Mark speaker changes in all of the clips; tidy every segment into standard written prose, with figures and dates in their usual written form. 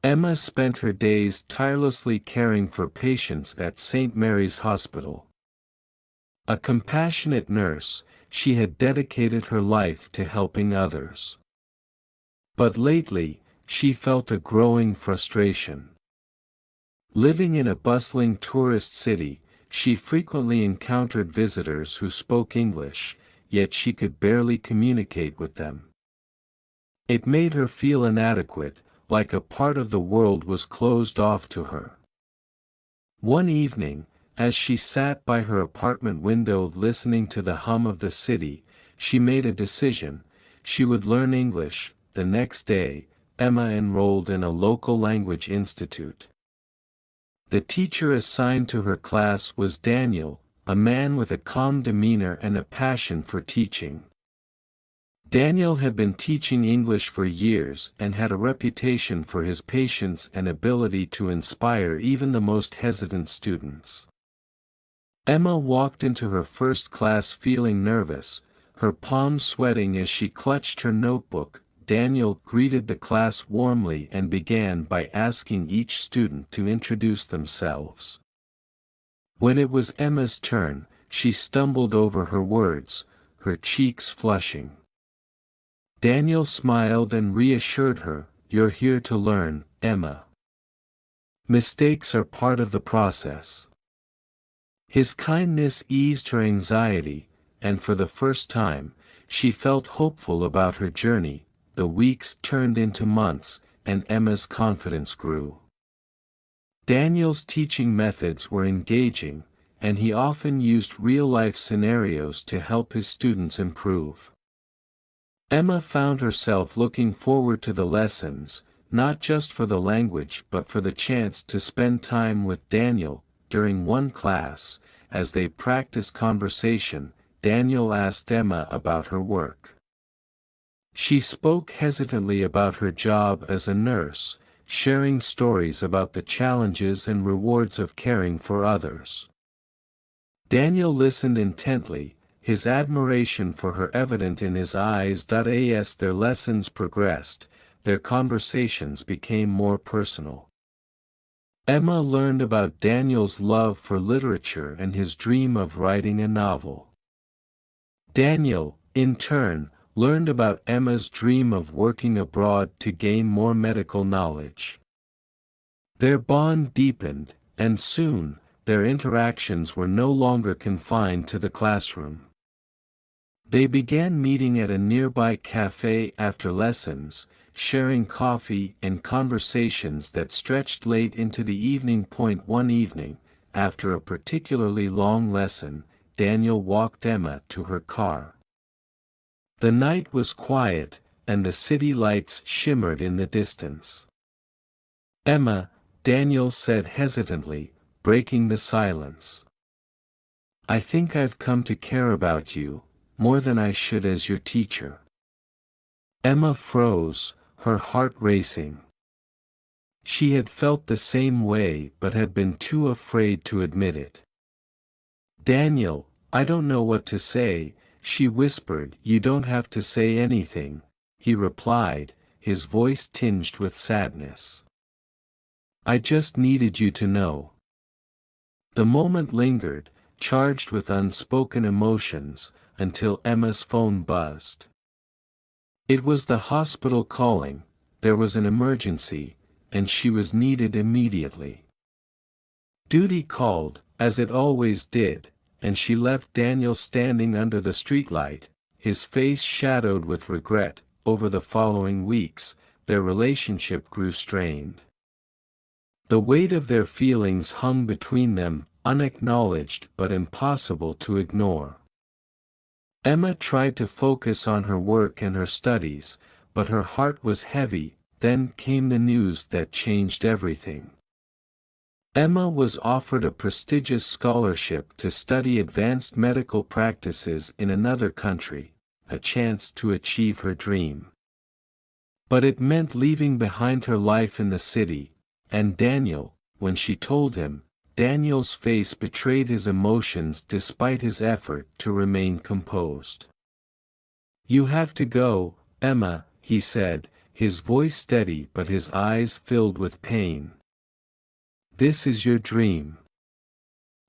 Speaker 1: Emma spent her days tirelessly caring for patients at St. Mary's Hospital. A compassionate nurse, she had dedicated her life to helping others. But lately, she felt a growing frustration. Living in a bustling tourist city, she frequently encountered visitors who spoke English, yet she could barely communicate with them. It made her feel inadequate, like a part of the world was closed off to her. One evening, as she sat by her apartment window listening to the hum of the city, she made a decision: she would learn English. The next day, Emma enrolled in a local language institute. The teacher assigned to her class was Daniel, a man with a calm demeanor and a passion for teaching. Daniel had been teaching English for years and had a reputation for his patience and ability to inspire even the most hesitant students. Emma walked into her first class feeling nervous, her palms sweating as she clutched her notebook. Daniel greeted the class warmly and began by asking each student to introduce themselves. When it was Emma's turn, she stumbled over her words, her cheeks flushing. Daniel smiled and reassured her, "You're here to learn, Emma. Mistakes are part of the process." His kindness eased her anxiety, and for the first time, she felt hopeful about her journey. The weeks turned into months, and Emma's confidence grew. Daniel's teaching methods were engaging, and he often used real-life scenarios to help his students improve. Emma found herself looking forward to the lessons, not just for the language but for the chance to spend time with Daniel. During one class, as they practiced conversation, Daniel asked Emma about her work. She spoke hesitantly about her job as a nurse, sharing stories about the challenges and rewards of caring for others. Daniel listened intently, his admiration for her evident in his eyes. As their lessons progressed, their conversations became more personal. Emma learned about Daniel's love for literature and his dream of writing a novel. Daniel, in turn, learned about Emma's dream of working abroad to gain more medical knowledge. Their bond deepened, and soon, their interactions were no longer confined to the classroom. They began meeting at a nearby cafe after lessons, sharing coffee and conversations that stretched late into the evening. One evening, after a particularly long lesson, Daniel walked Emma to her car. The night was quiet, and the city lights shimmered in the distance. "Emma," Daniel said hesitantly, breaking the silence. "I think I've come to care about you, more than I should as your teacher." Emma froze, her heart racing. She had felt the same way but had been too afraid to admit it. "Daniel, I don't know what to say," she whispered. "You don't have to say anything," he replied, his voice tinged with sadness. "I just needed you to know." The moment lingered, charged with unspoken emotions, until Emma's phone buzzed. It was the hospital calling. There was an emergency, and she was needed immediately. Duty called, as it always did, and she left Daniel standing under the streetlight, his face shadowed with regret. Over the following weeks, their relationship grew strained. The weight of their feelings hung between them, unacknowledged but impossible to ignore. Emma tried to focus on her work and her studies, but her heart was heavy. Then came the news that changed everything. Emma was offered a prestigious scholarship to study advanced medical practices in another country, a chance to achieve her dream. But it meant leaving behind her life in the city, and Daniel, when she told him, Daniel's face betrayed his emotions despite his effort to remain composed. "You have to go, Emma," he said, his voice steady but his eyes filled with pain. This is your dream.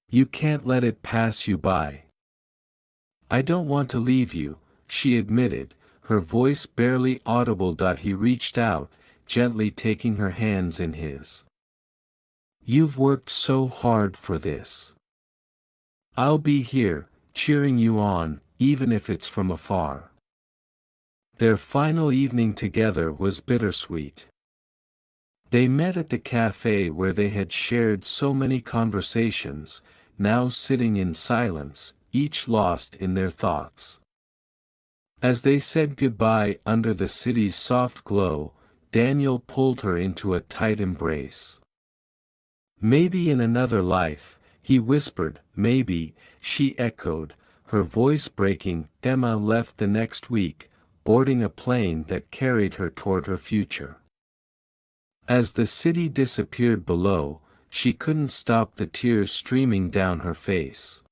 Speaker 1: You can't let it pass you by. I don't want to leave you, she admitted, her voice barely audible. He reached out, gently taking her hands in his. You've worked so hard for this. I'll be here, cheering you on, even if it's from afar. Their final evening together was bittersweet. They met at the cafe where they had shared so many conversations, now sitting in silence, each lost in their thoughts. As they said goodbye under the city's soft glow, Daniel pulled her into a tight embrace. Maybe in another life, he whispered. Maybe, she echoed, her voice breaking. Emma left the next week, boarding a plane that carried her toward her future. As the city disappeared below, she couldn't stop the tears streaming down her face.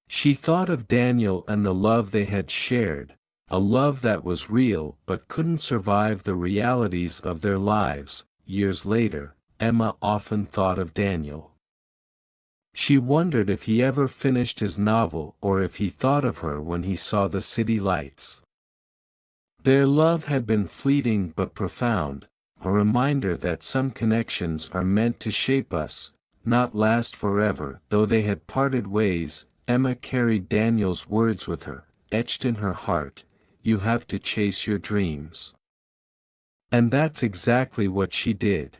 Speaker 1: She thought of Daniel and the love they had shared, a love that was real but couldn't survive the realities of their lives. Years later, Emma often thought of Daniel. She wondered if he ever finished his novel or if he thought of her when he saw the city lights. Their love had been fleeting but profound, a reminder that some connections are meant to shape us, not last forever. Though they had parted ways, Emma carried Daniel's words with her, etched in her heart. You have to chase your dreams. And that's exactly what she did.